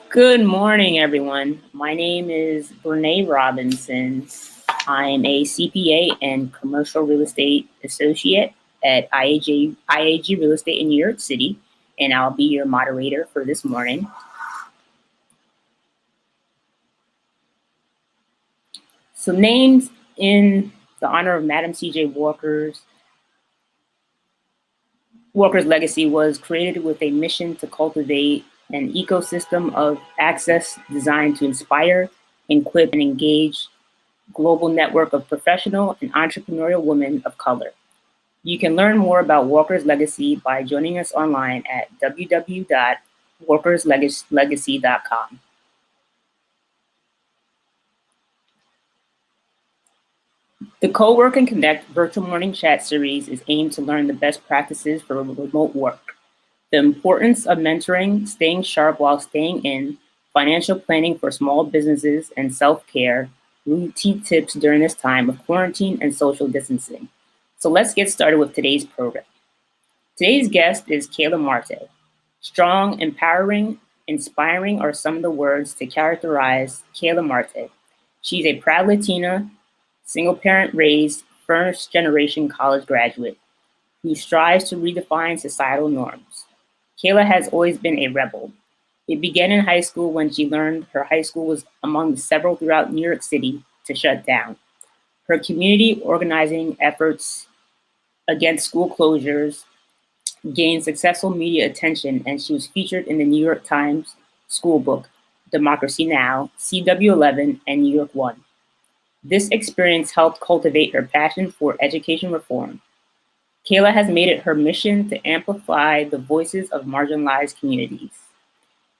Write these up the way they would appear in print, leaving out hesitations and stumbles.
Good morning, everyone. My name is Brene Robinson. I'm a CPA and commercial real estate associate at IAG Real Estate in New York City, and I'll be your moderator for this morning. So, named in the honor of Madam C.J. Walker's legacy was created with a mission to cultivate an ecosystem of access designed to inspire, equip, and engage global network of professional and entrepreneurial women of color. You can learn more about Walker's legacy by joining us online at www.walkerslegacy.com. The Cowork Connect virtual morning chat series is aimed to learn the best practices for remote work, the importance of mentoring, staying sharp while staying in, financial planning for small businesses, and self-care, routine tips during this time of quarantine and social distancing. So let's get started with today's program. Today's guest is Keyla Marte. Strong, empowering, inspiring are some of the words to characterize Keyla Marte. She's a proud Latina, single-parent raised, first-generation college graduate who strives to redefine societal norms. Keyla has always been a rebel. It began in high school when she learned her high school was among the several throughout New York City to shut down. Her community organizing efforts against school closures gained successful media attention, and she was featured in the New York Times school book, Democracy Now!, CW11, and New York One. This experience helped cultivate her passion for education reform. Keyla has made it her mission to amplify the voices of marginalized communities.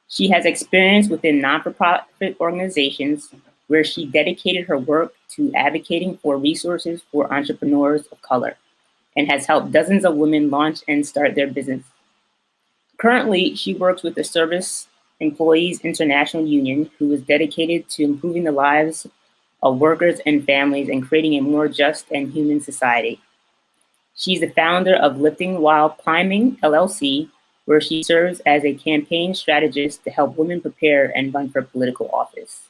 She has experience within non-profit organizations where she dedicated her work to advocating for resources for entrepreneurs of color and has helped dozens of women launch and start their business. Currently, she works with the Service Employees International Union, who is dedicated to improving the lives of workers and families and creating a more just and human society. She's the founder of Lifting While Climbing, LLC, where she serves as a campaign strategist to help women prepare and run for political office.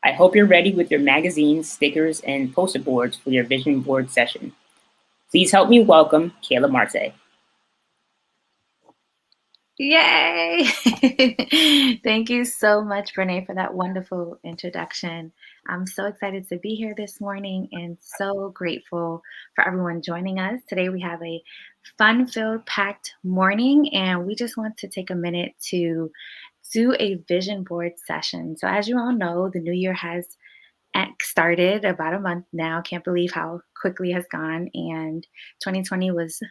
I hope you're ready with your magazines, stickers, and poster boards for your vision board session. Please help me welcome Keyla Marte. Yay! Thank you so much, Brene, for that wonderful introduction. I'm so excited to be here this morning and so grateful for everyone joining us. Today we have a fun-filled, packed morning, and we just want to take a minute to do a vision board session. So as you all know, the new year has started about a month now. Can't believe how quickly it has gone, and 2020 was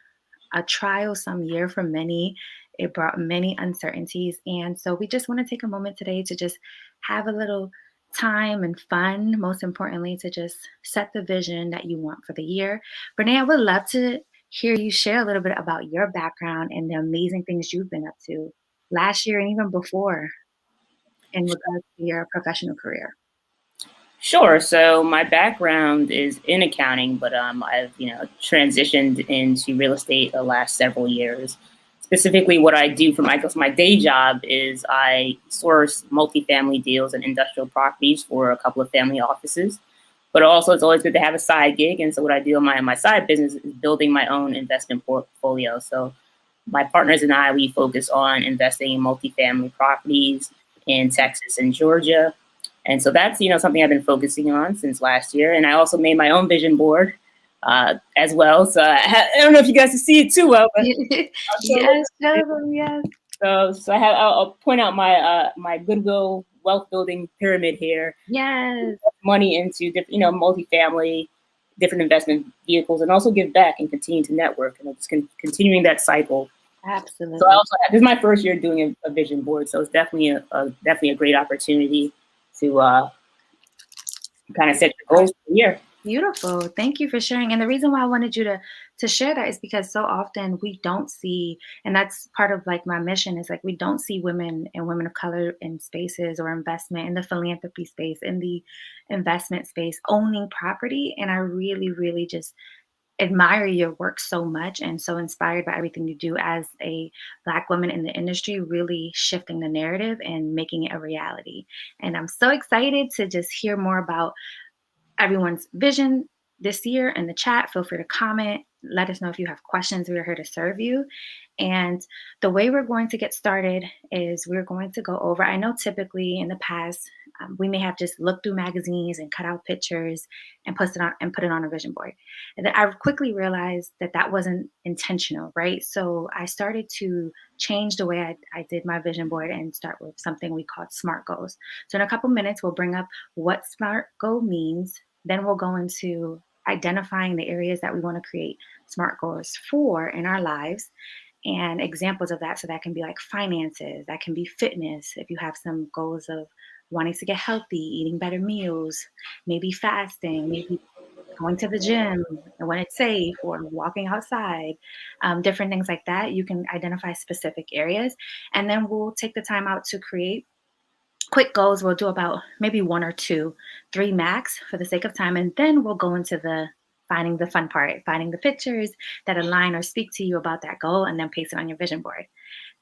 a trial-some year for many. It brought many uncertainties. And so we just want to take a moment today to just have a little time and fun, most importantly, to just set the vision that you want for the year. Brene, I would love to hear you share a little bit about your background and the amazing things you've been up to last year and even before in regards to your professional career. Sure. So my background is in accounting, but I've transitioned into real estate the last several years. Specifically, what I do for my day job is I source multifamily deals and industrial properties for a couple of family offices. But also, it's always good to have a side gig, and so what I do in my side business is building my own investment portfolio. So my partners and I, we focus on investing in multifamily properties in Texas and Georgia. And so that's, something I've been focusing on since last year. And I also made my own vision board as well. So I don't know if you guys can see it too well, but Yes, show them, yes. I'll point out my Goodwill wealth building pyramid here. Yes. Money into different, multifamily, different investment vehicles, and also give back and continue to network, and just continuing that cycle. Absolutely. So this is my first year doing a vision board, so it's definitely a great opportunity to kind of set your goals for the year. Beautiful. Thank you for sharing. And the reason why I wanted you to share that is because so often we don't see, and that's part of like my mission is like we don't see women and women of color in spaces or investment in the philanthropy space, in the investment space, owning property. And I really, really just admire your work so much and so inspired by everything you do as a Black woman in the industry, really shifting the narrative and making it a reality. And I'm so excited to just hear more about everyone's vision this year in the chat. Feel free to comment. Let us know if you have questions. We are here to serve you. And the way we're going to get started is we're going to go over. I know typically in the past, we may have just looked through magazines and cut out pictures and put it on a vision board. And then I quickly realized that that wasn't intentional, right? So I started to change the way I did my vision board and start with something we called SMART goals. So in a couple minutes, we'll bring up what SMART goal means. Then we'll go into identifying the areas that we want to create SMART goals for in our lives and examples of that. So that can be like finances, that can be fitness. If you have some goals of wanting to get healthy, eating better meals, maybe fasting, maybe going to the gym when it's safe or walking outside, different things like that. You can identify specific areas and then we'll take the time out to create quick goals. We'll do about maybe 1 or 2, 3 max for the sake of time. And then we'll go into finding the fun part, finding the pictures that align or speak to you about that goal and then paste it on your vision board.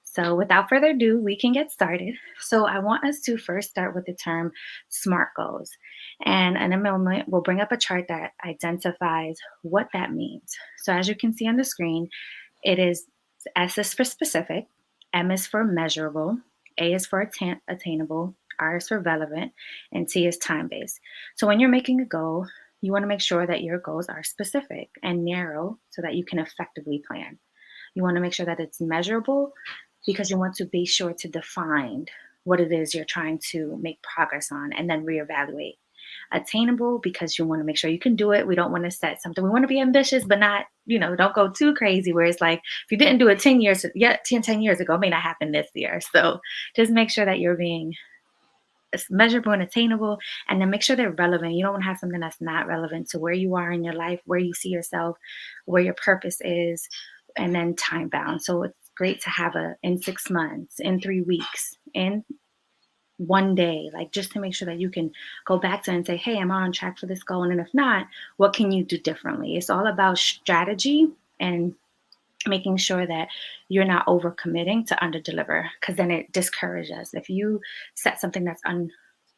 So without further ado, we can get started. So I want us to first start with the term SMART goals. And in a moment, we'll bring up a chart that identifies what that means. So as you can see on the screen, it is S is for specific, M is for measurable, A is for attainable, R is for relevant, and T is time-based. So when you're making a goal, you want to make sure that your goals are specific and narrow so that you can effectively plan. You want to make sure that it's measurable because you want to be sure to define what it is you're trying to make progress on and then reevaluate. Attainable because you want to make sure you can do it. We don't want to set something. We want to be ambitious, but not, don't go too crazy where it's like, if you didn't do it 10 years ago, it may not happen this year. So just make sure that you're being measurable and attainable, and then make sure they're relevant. You don't want to have something that's not relevant to where you are in your life, where you see yourself, where your purpose is, and then time bound. So it's great to have in 6 months, in 3 weeks, in 1 day, like just to make sure that you can go back to and say, hey, am I on track for this goal? And if not, what can you do differently? It's all about strategy and making sure that you're not overcommitting to underdeliver, because then it discourages us. If you set something that's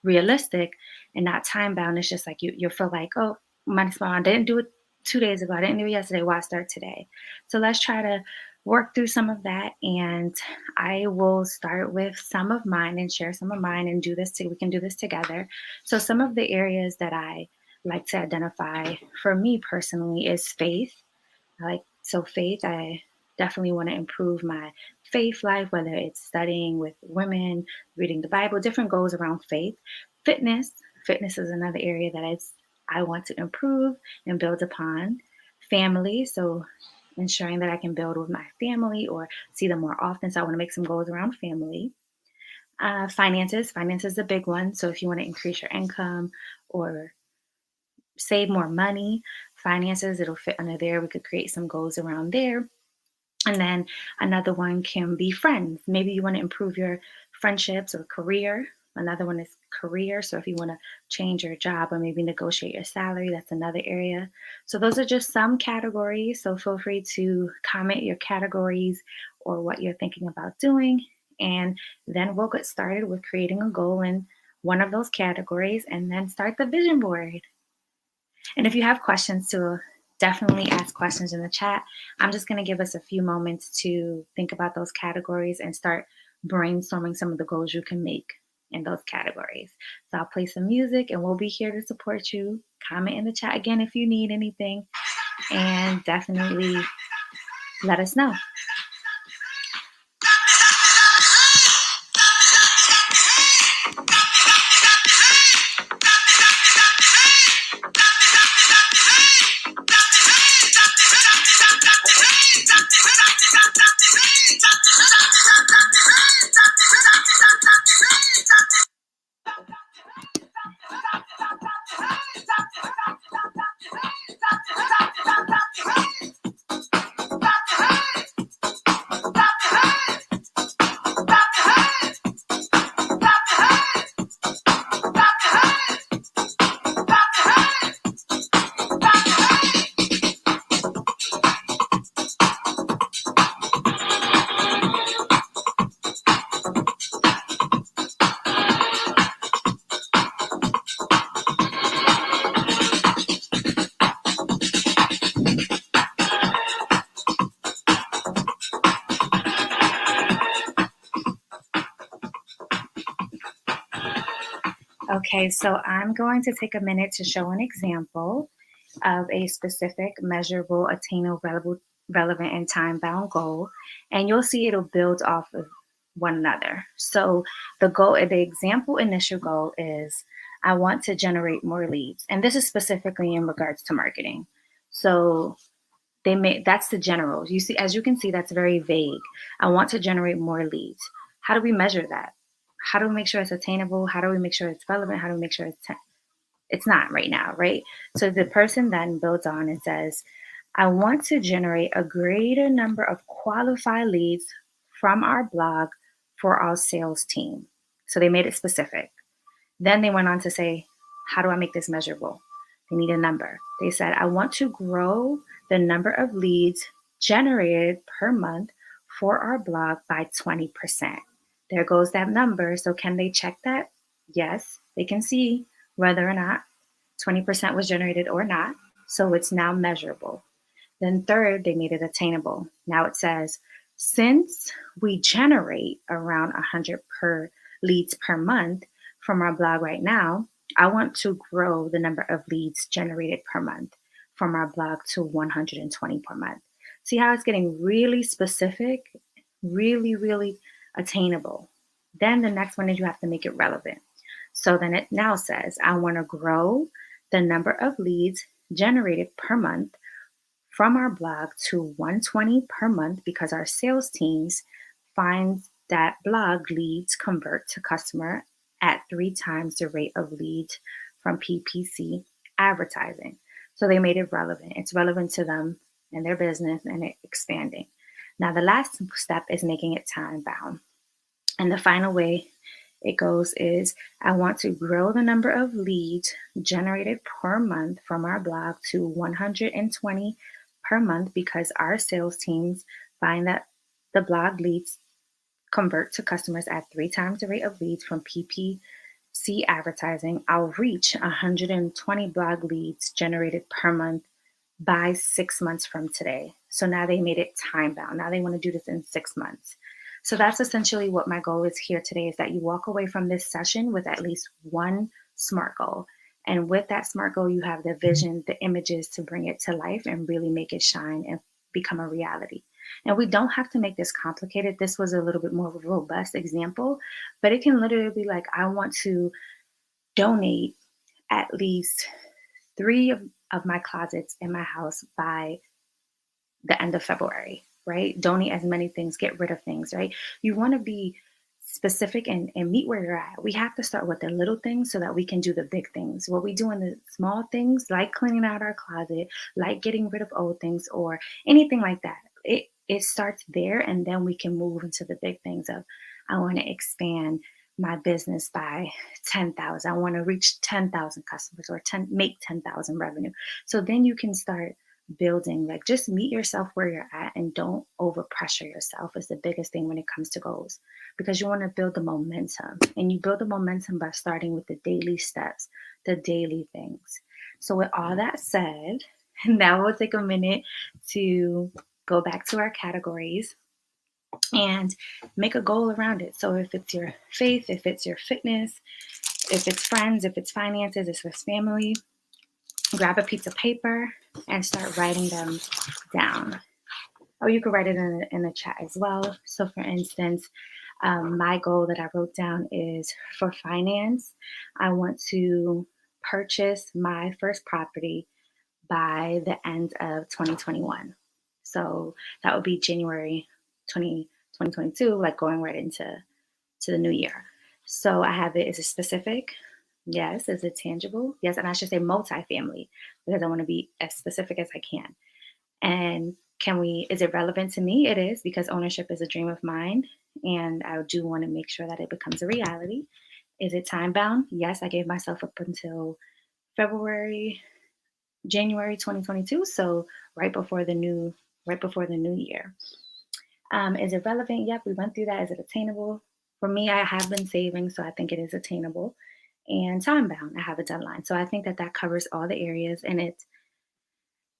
unrealistic and not time bound, it's just like you feel like, oh, I didn't do it 2 days ago. I didn't do it yesterday. Why start today? So let's try to work through some of that. And I will start with some of mine and share some of mine and we can do this together. So some of the areas that I like to identify for me personally is faith. Faith, I definitely want to improve my faith life, whether it's studying with women, reading the Bible, different goals around faith. Fitness is another area that I want to improve and build upon. Family, so ensuring that I can build with my family or see them more often. So I want to make some goals around family. Finances is a big one. So if you want to increase your income or save more money, finances, it'll fit under there. We could create some goals around there. And then another one can be friends. Maybe you want to improve your friendships or career. Another one is career. So if you want to change your job or maybe negotiate your salary, that's another area. So those are just some categories. So feel free to comment your categories or what you're thinking about doing. And then we'll get started with creating a goal in one of those categories and then start the vision board. And if you have questions, to definitely ask questions in the chat. I'm just going to give us a few moments to think about those categories and start brainstorming some of the goals you can make in those categories. So I'll play some music and we'll be here to support you. Comment in the chat again if you need anything, and definitely let us know. Okay, so I'm going to take a minute to show an example of a specific, measurable, attainable, relevant, and time-bound goal, and you'll see it'll build off of one another. So the example initial goal is I want to generate more leads, and this is specifically in regards to marketing. So that's the general. You see, as you can see, that's very vague. I want to generate more leads. How do we measure that? How do we make sure it's attainable? How do we make sure it's relevant? How do we make sure it's not right now, right? So the person then builds on and says, I want to generate a greater number of qualified leads from our blog for our sales team. So they made it specific. Then they went on to say, how do I make this measurable? They need a number. They said, I want to grow the number of leads generated per month for our blog by 20%. There goes that number. So can they check that? Yes, they can see whether or not 20% was generated or not. So it's now measurable. Then third, they made it attainable. Now it says, since we generate around 100 leads per month from our blog right now, I want to grow the number of leads generated per month from our blog to 120 per month. See how it's getting really specific, really, really attainable. Then the next one is you have to make it relevant. So then it now says, I want to grow the number of leads generated per month from our blog to 120 per month because our sales teams find that blog leads convert to customer at 3 times the rate of leads from PPC advertising. So they made it relevant. It's relevant to them and their business and it expanding. Now the last step is making it time bound. And the final way it goes is I want to grow the number of leads generated per month from our blog to 120 per month because our sales teams find that the blog leads convert to customers at 3 times the rate of leads from PPC advertising. I'll reach 120 blog leads generated per month by 6 months from today. So now they made it time bound. Now they want to do this in 6 months. So that's essentially what my goal is here today, is that you walk away from this session with at least one SMART goal. And with that SMART goal, you have the vision, the images to bring it to life and really make it shine and become a reality. And we don't have to make this complicated. This was a little bit more of a robust example, but it can literally be like, I want to donate at least 3 of my closets in my house by the end of February, right? Donate as many things, get rid of things, right? You want to be specific and meet where you're at. We have to start with the little things so that we can do the big things. What we do in the small things, like cleaning out our closet, like getting rid of old things or anything like that, it starts there, and then we can move into the big things of, I want to expand my business by 10,000. I want to reach 10,000 customers or make 10,000 revenue. So then you can start building, like just meet yourself where you're at and don't over pressure yourself is the biggest thing when it comes to goals, because you want to build the momentum, and you build the momentum by starting with the daily steps, the daily things. So with all that said, now we'll take a minute to go back to our categories and make a goal around it. So if it's your faith, if it's your fitness, if it's friends, if it's finances, if it's family, grab a piece of paper and start writing them down. Or you could write it in the chat as well. So for instance, my goal that I wrote down is for finance. I want to purchase my first property by the end of 2021. So that would be January 2022, like going right into the new year. So I have it. Is it specific? Yes. Is it tangible? Yes. And I should say multifamily, because I want to be as specific as I can. And is it relevant to me? It is, because ownership is a dream of mine. And I do want to make sure that it becomes a reality. Is it time bound? Yes. I gave myself up until January 2022. So right before the new year. Is it relevant? Yep. We went through that. Is it attainable? For me, I have been saving, so I think it is attainable. And time bound, I have a deadline. So I think that covers all the areas, and it's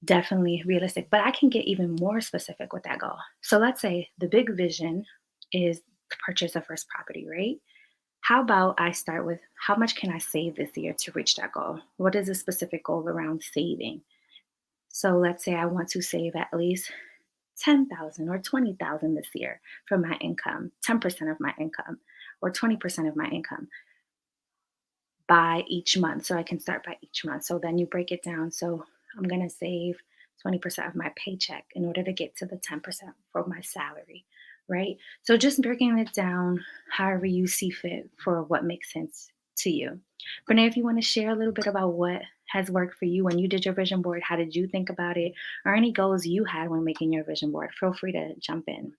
definitely realistic. But I can get even more specific with that goal. So let's say the big vision is to purchase a first property, right? How about I start with how much can I save this year to reach that goal? What is a specific goal around saving? So let's say I want to save at least 10,000 or 20,000 this year from my income, 10% of my income or 20% of my income by each month. So I can start by each month. So then you break it down. So I'm going to save 20% of my paycheck in order to get to the 10% for my salary, right? So just breaking it down however you see fit for what makes sense to you. Renee, if you want to share a little bit about what has worked for you when you did your vision board, how did you think about it, or any goals you had when making your vision board, feel free to jump in.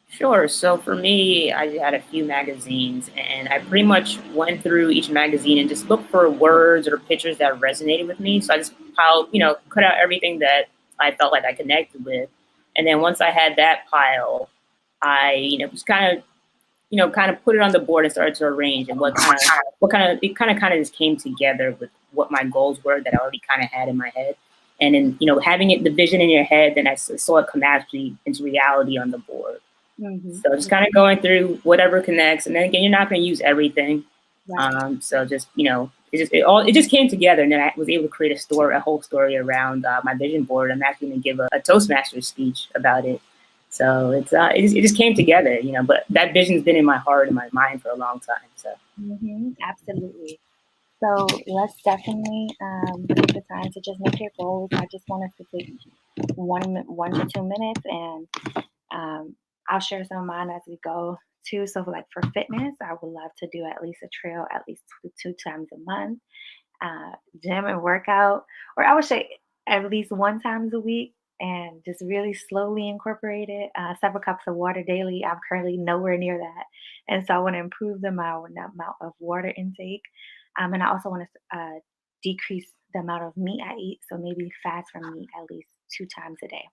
Sure. So for me, I had a few magazines, and I pretty much went through each magazine and just looked for words or pictures that resonated with me. So I just piled, cut out everything that I felt like I connected with. And then once I had that pile, I, just kind of put it on the board and started to arrange and it kind of just came together with what my goals were that I already kind of had in my head. And then, having the vision in your head, then I saw it come actually into reality on the board. Mm-hmm. So just kind of going through whatever connects, and then again, you're not going to use everything. Right. So just it just came together, and then I was able to create a whole story around my vision board. I'm actually going to give a Toastmasters speech about it. So it just came together, But that vision's been in my heart and my mind for a long time. So Absolutely. So let's definitely take the time to just make your goals. I just want us to take 1 to 2 minutes, and I'll share some of mine as we go too. So, like for fitness, I would love to do at least a trail at least two times a month, gym and workout, or I would say at least 1 times a week. And just really slowly incorporate it. Several cups of water daily. I'm currently nowhere near that, and so I want to improve the amount of water intake. And I also want to decrease the amount of meat I eat. So maybe fast from meat at least 2 times a day.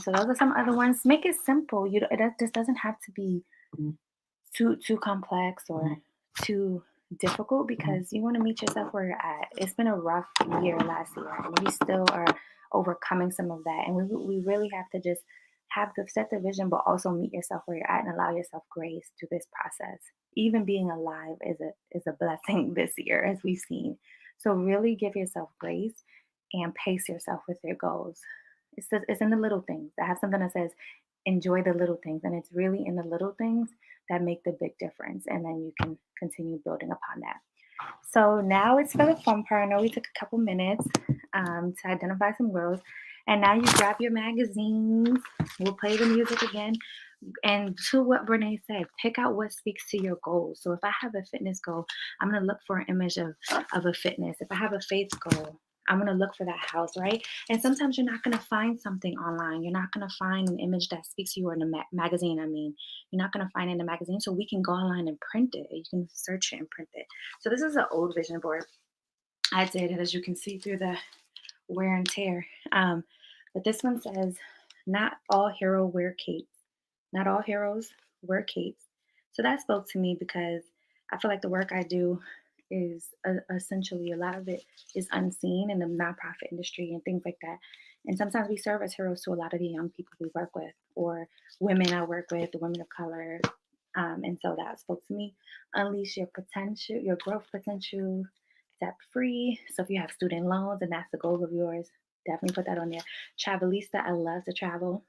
So those are some other ones. Make it simple. This doesn't have to be too complex or too difficult, because you want to meet yourself where you're at. It's been a rough year last year, and we still are overcoming some of that. And we really have to just have to set the vision, but also meet yourself where you're at and allow yourself grace through this process. Even being alive is a blessing this year, as we've seen. So really give yourself grace and pace yourself with your goals. It's in the little things. I have something that says enjoy the little things, and it's really in the little things that make the big difference. And then you can continue building upon that. So now it's for the fun part. I know we took a couple minutes to identify some goals. And now you grab your magazines. We'll play the music again. And to what Brene said, pick out what speaks to your goals. So if I have a fitness goal, I'm going to look for an image of a fitness. If I have a faith goal, I'm going to look for that house, right? And sometimes you're not going to find something online. You're not going to find an image that speaks to you, or in a magazine. I mean, you're not going to find it in a magazine. So we can go online and print it. You can search it and print it. So this is an old vision board. I did it, as you can see through the wear and tear. But this one says, not all hero wear capes. Not all heroes wear capes. So that spoke to me, because I feel like the work I do is essentially, a lot of it is unseen in the nonprofit industry and things like that. And sometimes we serve as heroes to a lot of the young people we work with, or women I work with, the women of color. And so that spoke to me. Unleash your potential, your growth potential, debt free. So if you have student loans and that's the goal of yours, definitely put that on there. Travelista, I love to travel.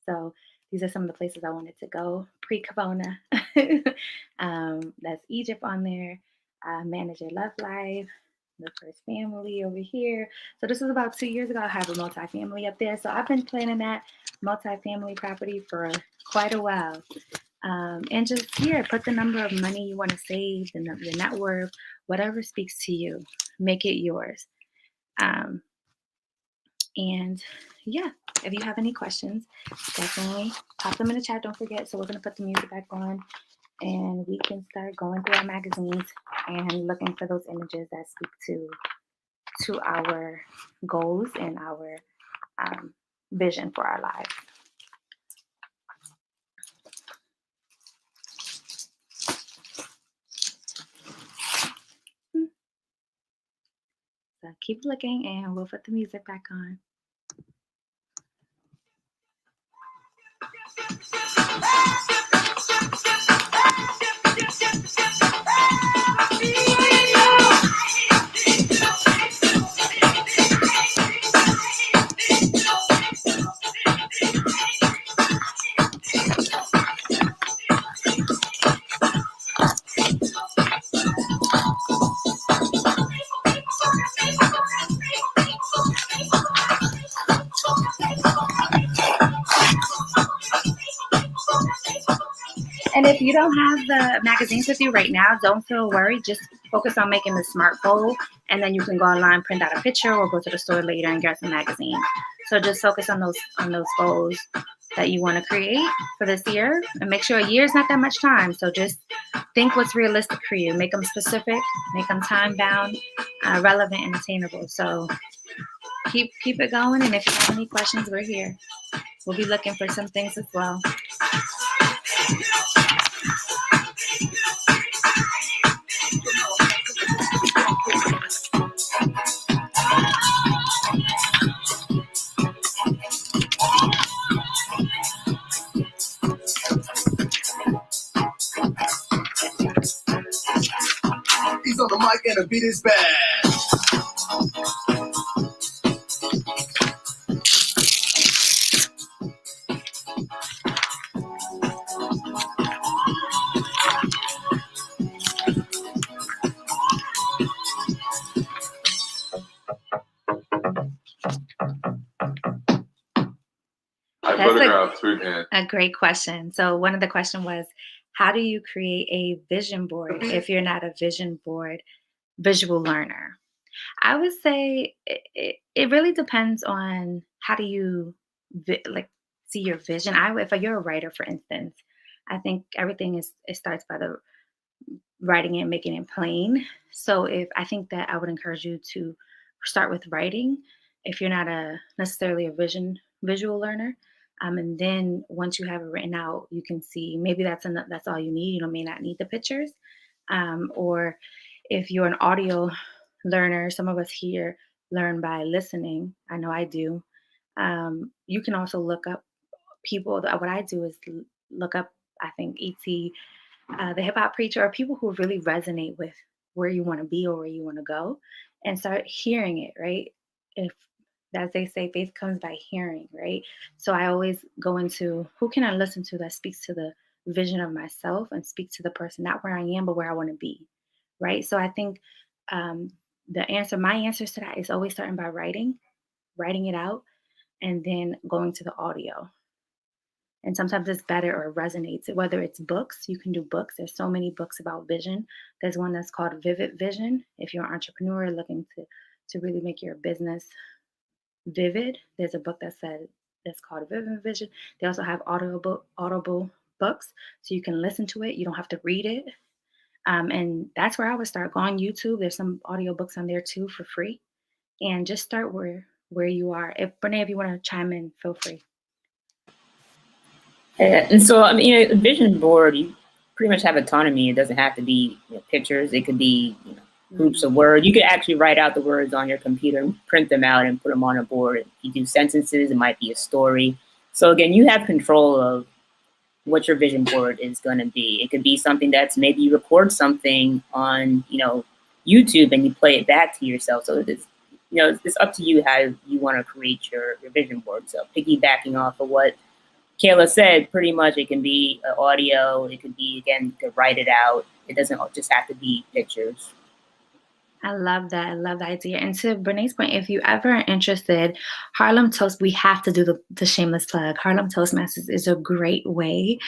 So these are some of the places I wanted to go pre-corona. That's Egypt on there. Manage your love life. The first family over here. So this was about 2 years ago. I have a multifamily up there. So I've been planning that multifamily property for quite a while. And just here, put the number of money you want to save, your net worth, whatever speaks to you, make it yours. And yeah, if you have any questions, definitely pop them in the chat. Don't forget. So we're going to put the music back on, and we can start going through our magazines and looking for those images that speak to our goals and our vision for our lives. So keep looking, and we'll put the music back on. And if you don't have the magazines with you right now, don't feel worried. Just focus on making the smart bowl, and then you can go online, print out a picture, or go to the store later and get some magazines. So just focus on those goals that you want to create for this year, and make sure a year is not that much time. So just think what's realistic for you. Make them specific, make them time bound, relevant, and attainable. So keep it going. And if you have any questions, we're here. We'll be looking for some things as well. He's on the mic and the beat is bad. That's a great question. So one of the questions was, how do you create a vision board if you're not a vision board visual learner? I would say it really depends on how do you see your vision. If you're a writer, for instance, I think everything it starts by the writing it and making it plain. So I think that I would encourage you to start with writing if you're not necessarily a visual learner. And then once you have it written out, you can see maybe that's all you need. You may not need the pictures. Or if you're an audio learner, some of us here learn by listening. I know I do. You can also look up people. What I do is look up, I think, E.T., the hip hop preacher, or people who really resonate with where you want to be or where you want to go, and start hearing it, right? If, as they say, faith comes by hearing, right? So I always go into who can I listen to that speaks to the vision of myself and speak to the person, not where I am, but where I want to be, right? So I think my answers to that is always starting by writing it out, and then going to the audio. And sometimes it's better or resonates. Whether it's books, you can do books. There's so many books about vision. There's one that's called Vivid Vision. If you're an entrepreneur looking to really make your business vivid, there's a book that's called Vivid Vision. They also have audible books, so you can listen to it. You don't have to read it. And that's where I would start. Go on YouTube. There's some audiobooks on there too for free. And just start where you are. Brene, if you want to chime in, feel free. And so, I mean, a vision board, you pretty much have autonomy. It doesn't have to be pictures. It could be groups of words. You could actually write out the words on your computer and print them out and put them on a board. If you do sentences, it might be a story. So again, you have control of what your vision board is going to be. It could be something that's maybe you record something on, YouTube and you play it back to yourself. So it's up to you how you want to create your vision board. So piggybacking off of what Kayla said, pretty much it can be audio. It could be, again, you could write it out. It doesn't just have to be pictures. I love that. I love the idea. And to Brene's point, if you ever are interested, Harlem Toast, we have to do the shameless plug. Harlem Toastmasters is a great way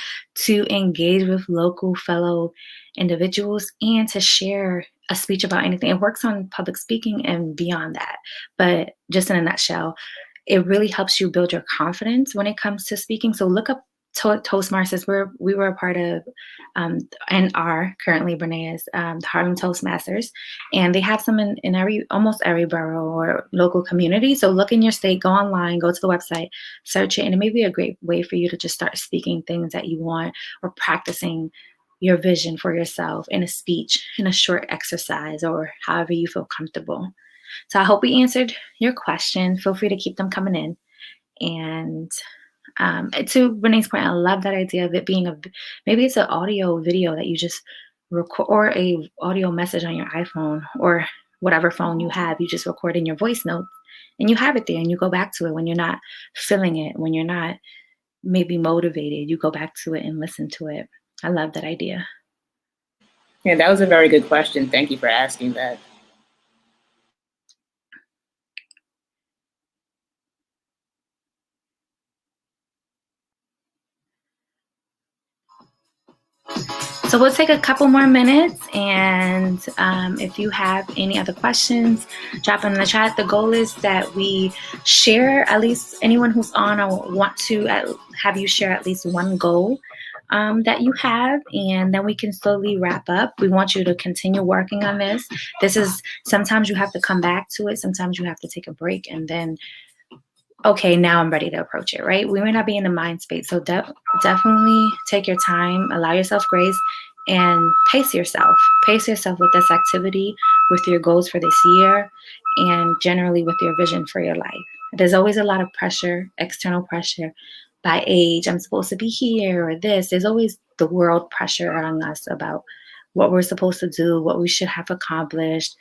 to engage with local fellow individuals and to share a speech about anything. It works on public speaking and beyond that. But just in a nutshell, it really helps you build your confidence when it comes to speaking. So look up Toastmasters. We were a part of, and are currently Brene's, the Harlem Toastmasters, and they have some in almost every borough or local community. So look in your state, go online, go to the website, search it, and it may be a great way for you to just start speaking things that you want or practicing your vision for yourself in a speech, in a short exercise, or however you feel comfortable. So I hope we answered your question. Feel free to keep them coming in. And to Brene's point, I love that idea of it being maybe it's an audio video that you just or a audio message on your iPhone or whatever phone you have. You just record in your voice notes and you have it there and you go back to it when you're not feeling it, when you're not maybe motivated, you go back to it and listen to it. I love that idea. Yeah, that was a very good question. Thank you for asking that. So we'll take a couple more minutes, and if you have any other questions, drop them in the chat. The goal is that we share, at least anyone who's on, I want to have you share at least one goal that you have, and then we can slowly wrap up. We want you to continue working on this. This is, sometimes you have to come back to it. Sometimes you have to take a break and then, okay, now I'm ready to approach it, right? We may not be in the mind space. So definitely take your time, allow yourself grace, and pace yourself. Pace yourself with this activity, with your goals for this year, and generally with your vision for your life. There's always a lot of pressure, external pressure by age. I'm supposed to be here or this. There's always the world pressure on us about what we're supposed to do, what we should have accomplished.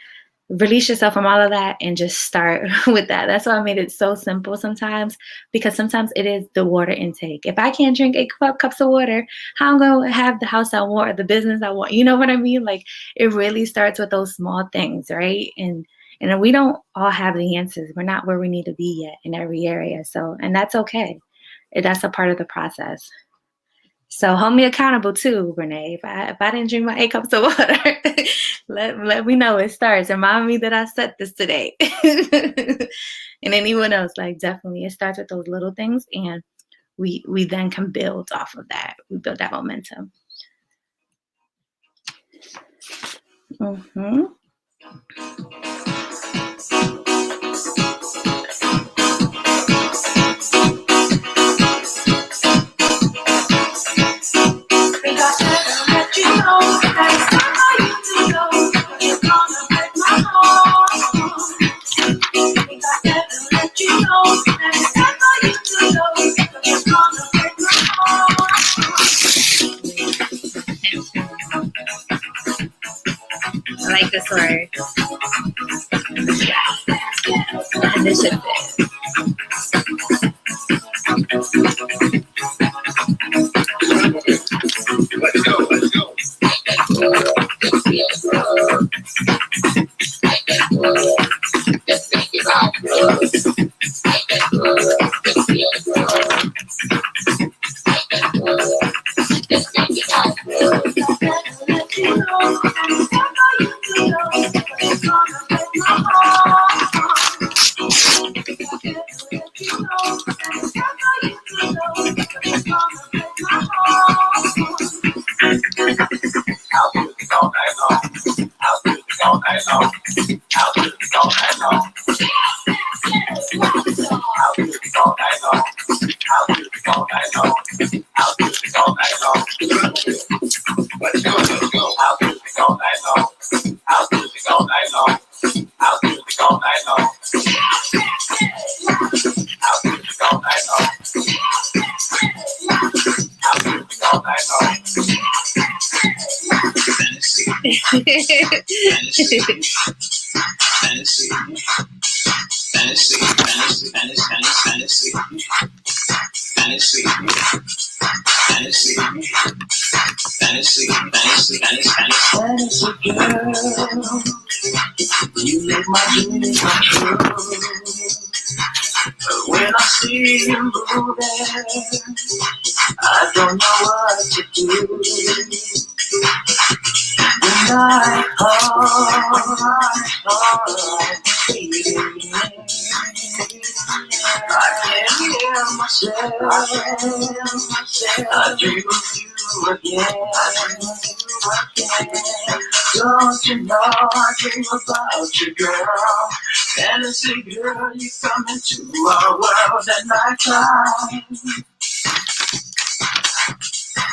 Release yourself from all of that and just start with that. That's why I made it so simple sometimes, because sometimes it is the water intake. If I can't drink 8 cups of water, how am I going to have the house I want or the business I want? You know what I mean? Like, it really starts with those small things, right? And we don't all have the answers. We're not where we need to be yet in every area. So, and that's okay. That's a part of the process. So hold me accountable too, Renee. If I didn't drink my 8 cups of water, let me know it starts. Remind me that I said this today. And anyone else, like, definitely it starts with those little things, and we then can build off of that. We build that momentum. Mm-hmm. I like this word. Initiative. Let's go, let's go. You make my dreams come true. When I see you moving, I don't know what to do. When my heart beating, I can't hear myself. I dream of you again. Don't you know I dream about you, girl? Fantasy girl, you come into our world at night time.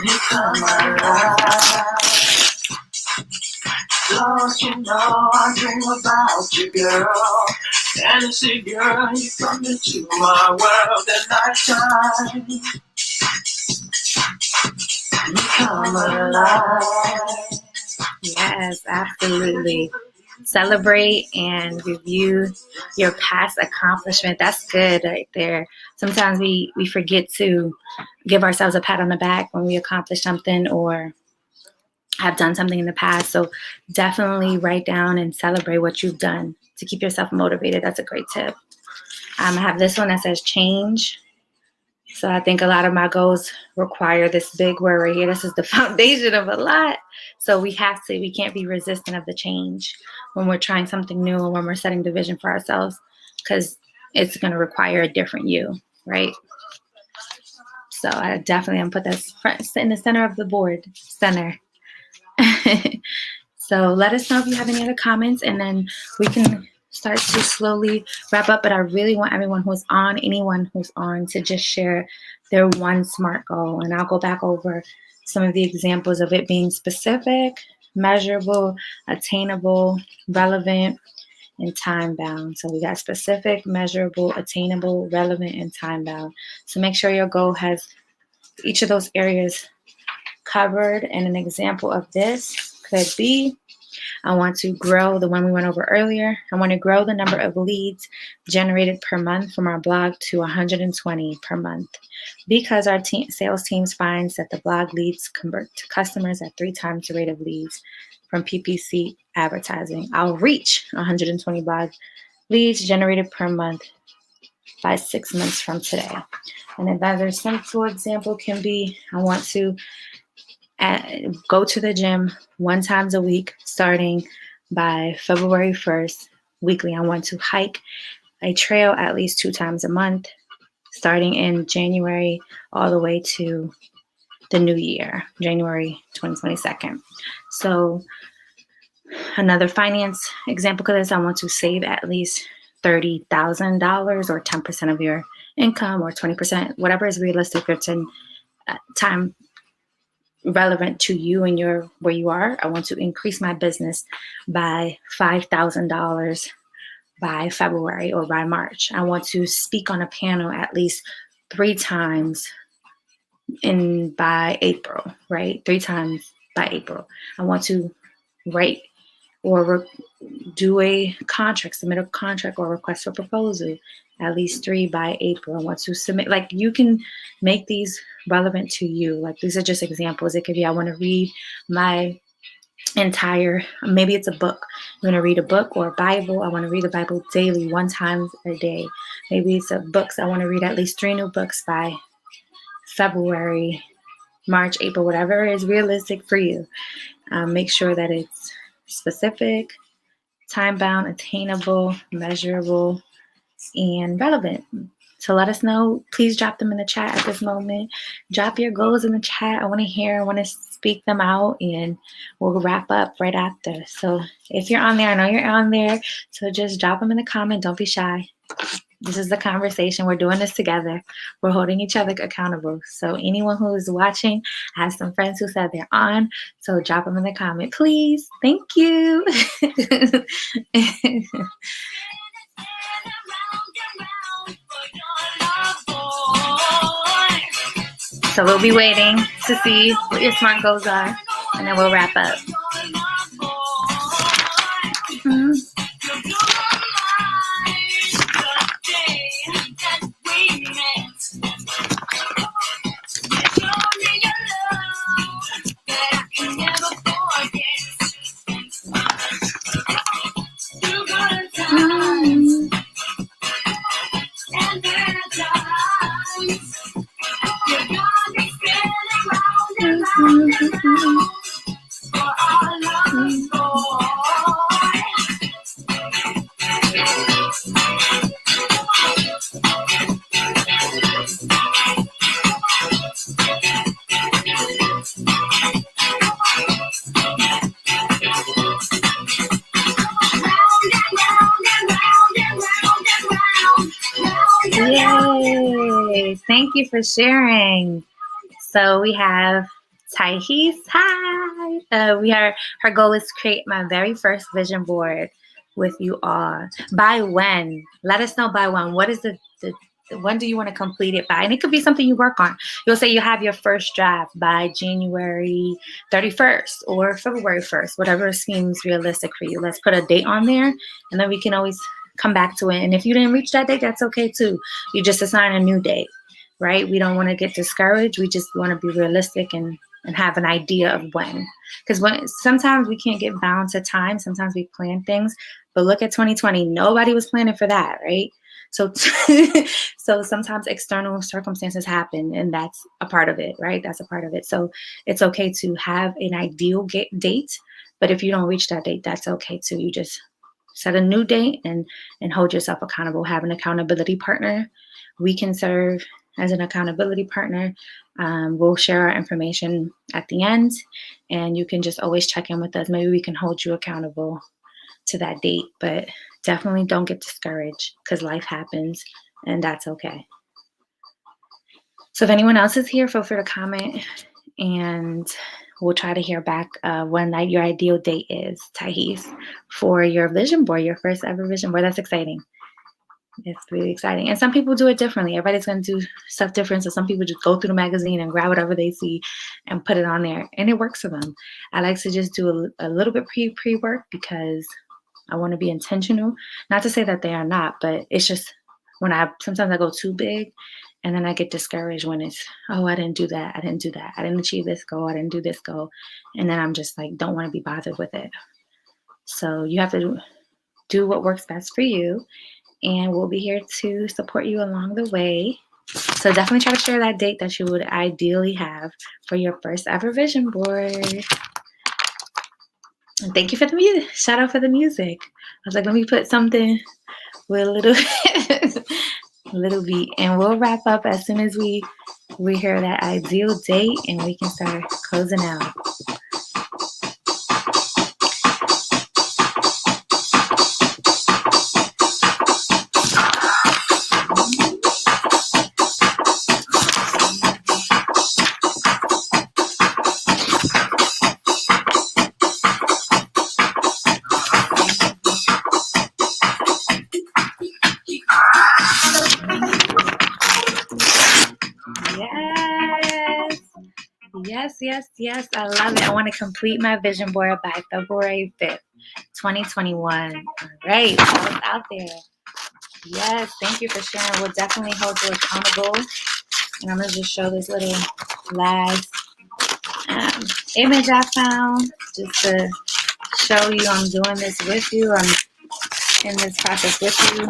You come alive. Don't you know I dream about you, girl? Fantasy girl, you come into my world at night time. You come alive. Yes, absolutely. Celebrate and review your past accomplishment. That's good right there. Sometimes we forget to give ourselves a pat on the back when we accomplish something or have done something in the past. So definitely write down and celebrate what you've done to keep yourself motivated. That's a great tip. I have this one that says change. So I think a lot of my goals require this big word right here. This is the foundation of a lot. So we can't be resistant of the change when we're trying something new and when we're setting the vision for ourselves, because it's going to require a different you, right? So I definitely am put this in the center of the board, center. So let us know if you have any other comments, and then we can start to slowly wrap up. But I really want anyone who's on, to just share their one SMART goal. And I'll go back over some of the examples of it being specific, measurable, attainable, relevant, and time bound. So we got specific, measurable, attainable, relevant, and time bound. So make sure your goal has each of those areas covered. And an example of this could be, I want to grow the one we went over earlier. I want to grow the number of leads generated per month from our blog to 120 per month, because our sales teams finds that the blog leads convert to customers at 3 times the rate of leads from PPC advertising. I'll reach 120 blog leads generated per month by 6 months from today. And another simple example can be, I want to go to the gym 1 time a week starting by February 1st weekly. I want to hike a trail at least 2 times a month starting in January all the way to the new year, January 2022. So another finance example of this, I want to save at least $30,000 or 10% of your income, or 20%, whatever is realistic for time relevant to you and where you are. I want to increase my business by $5,000 by February or by March. I want to speak on a panel at least 3 times by April, right? 3 times by April. I want to write or do a contract, submit a contract or request for proposal at least 3 by April. I want to submit, like, you can make these relevant to you. Like, these are just examples. It could be, I want to read my entire, maybe it's a book. I'm going to read a book or a Bible. I want to read the Bible daily, 1 time a day. Maybe it's books. I want to read at least 3 new books by February, March, April, whatever is realistic for you. Make sure that it's specific, time-bound, attainable, measurable, and relevant. So let us know. Please drop them in the chat at this moment. Drop your goals in the chat. I want to speak them out, and we'll wrap up right after. So if you're on there, I know you're on there, so just drop them in the comment. Don't be shy. This is the conversation. We're doing this together. We're holding each other accountable. So anyone who is watching, I have some friends who said they're on, so drop them in the comment, please. Thank you. So we'll be waiting to see what your SMART goals are, and then we'll wrap up. Mm-hmm. Yay! Thank you for sharing. So we have Taihis. Hi. Her goal is to create my very first vision board with you all. By when? Let us know by when. What is the When do you want to complete it by? And it could be something you work on. You'll say you have your first draft by January 31st or February 1st, whatever seems realistic for you. Let's put a date on there, and then we can always come back to it. And if you didn't reach that date, that's okay too. You just assign a new date, right? We don't want to get discouraged. We just want to be realistic and have an idea of when. Because sometimes we can't get bound to time. Sometimes we plan things. But look at 2020. Nobody was planning for that, right? So so sometimes external circumstances happen, and that's a part of it, right? That's a part of it. So it's okay to have an ideal date, but if you don't reach that date, that's okay too. You just set a new date and hold yourself accountable. Have an accountability partner. We can serve as an accountability partner. We'll share our information at the end, and you can just always check in with us. Maybe we can hold you accountable to that date, but definitely don't get discouraged because life happens, and that's okay. So if anyone else is here, feel free to comment, and we'll try to hear back when your ideal date is, Thais, for your vision board, your first ever vision board. That's exciting. It's really exciting. And some people do it differently. Everybody's going to do stuff different. So some people just go through the magazine and grab whatever they see and put it on there, and it works for them. I like to just do a little bit pre-work because I want to be intentional. Not to say that they are not, but it's just sometimes I go too big, and then I get discouraged when it's, oh, I didn't do that. I didn't do that. I didn't achieve this goal. I didn't do this goal. And then I'm just like, don't want to be bothered with it. So you have to do what works best for you, and we'll be here to support you along the way. So definitely try to share that date that you would ideally have for your first ever vision board. And thank you for the music. Shout out for the music. I was like, let me put something with a little beat, and we'll wrap up as soon as we hear that ideal date, and we can start closing out. Yes. I love it. I want to complete my vision board by February 5th, 2021. All right. That was out there. Yes. Thank you for sharing. We'll definitely hold you accountable. And I'm going to just show this little last image I found just to show you I'm doing this with you. I'm in this process with you.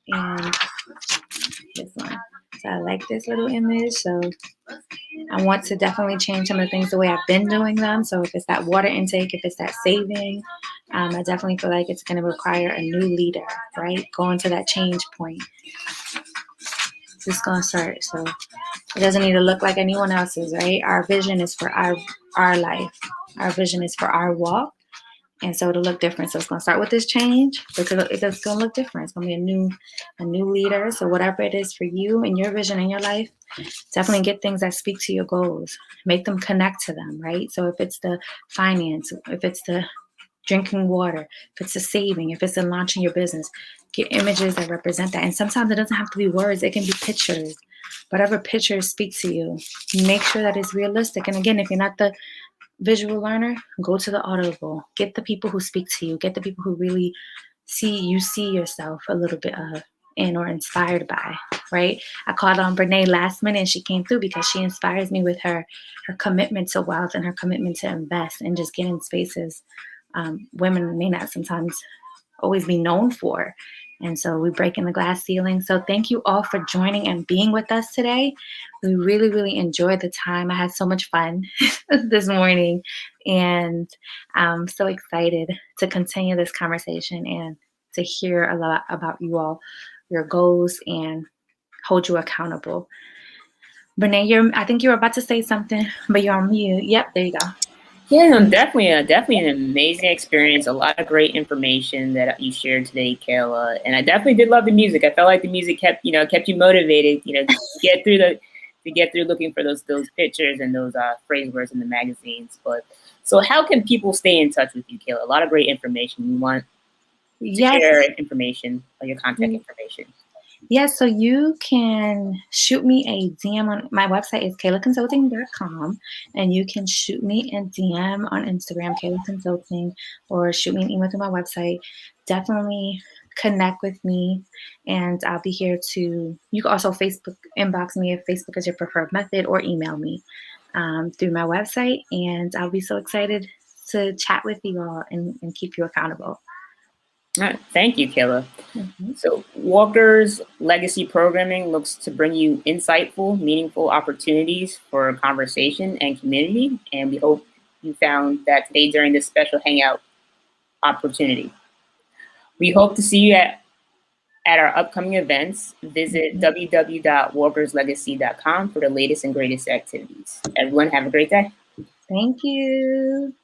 And this one. So I like this little image. So I want to definitely change some of the things the way I've been doing them. So if it's that water intake, if it's that saving, I definitely feel like it's going to require a new leader, right? Going to that change point. Just going to start. So it doesn't need to look like anyone else's, right? Our vision is for our life. Our vision is for our walk. And so it'll look different. So it's going to start with this change, but it's going to look different. It's going to be a new leader. So whatever it is for you and your vision in your life, definitely get things that speak to your goals. Make them connect to them, right? So if it's the finance, if it's the drinking water, if it's the saving, if it's the launching your business, get images that represent that. And sometimes it doesn't have to be words. It can be pictures. Whatever pictures speak to you, make sure that it's realistic. And again, if you're not the visual learner, go to the Audible. Get the people who speak to you. Get the people who really see yourself a little bit of in or inspired by, right? I called on Brene last minute, and she came through because she inspires me with her commitment to wealth and her commitment to invest and just get in spaces women may not sometimes always be known for. And so we break in the glass ceiling. So thank you all for joining and being with us today. We really, really enjoyed the time. I had so much fun this morning, and I'm so excited to continue this conversation and to hear a lot about you all, your goals, and hold you accountable. Brene, I think you were about to say something, but you're on mute. Yep, there you go. Yeah, no, definitely an amazing experience. A lot of great information that you shared today, Keyla. And I definitely did love the music. I felt like the music kept you motivated, to get through looking for those pictures and those phrase words in the magazines. But so how can people stay in touch with you, Keyla? A lot of great information. You want to share information, like your contact information. Yes, so you can shoot me a DM on my website is kaylaconsulting.com, and you can shoot me a DM on Instagram, Kayla Consulting, or shoot me an email through my website. Definitely connect with me, and I'll be here to. You can also Facebook inbox me if Facebook is your preferred method, or email me through my website, and I'll be so excited to chat with you all and keep you accountable. All right. Thank you, Kayla. Mhm. So Walker's legacy programming looks to bring you insightful, meaningful opportunities for conversation and community. And we hope you found that today during this special hangout opportunity. We hope to see you at our upcoming events. Visit www.walkerslegacy.com for the latest and greatest activities. Everyone have a great day. Thank you.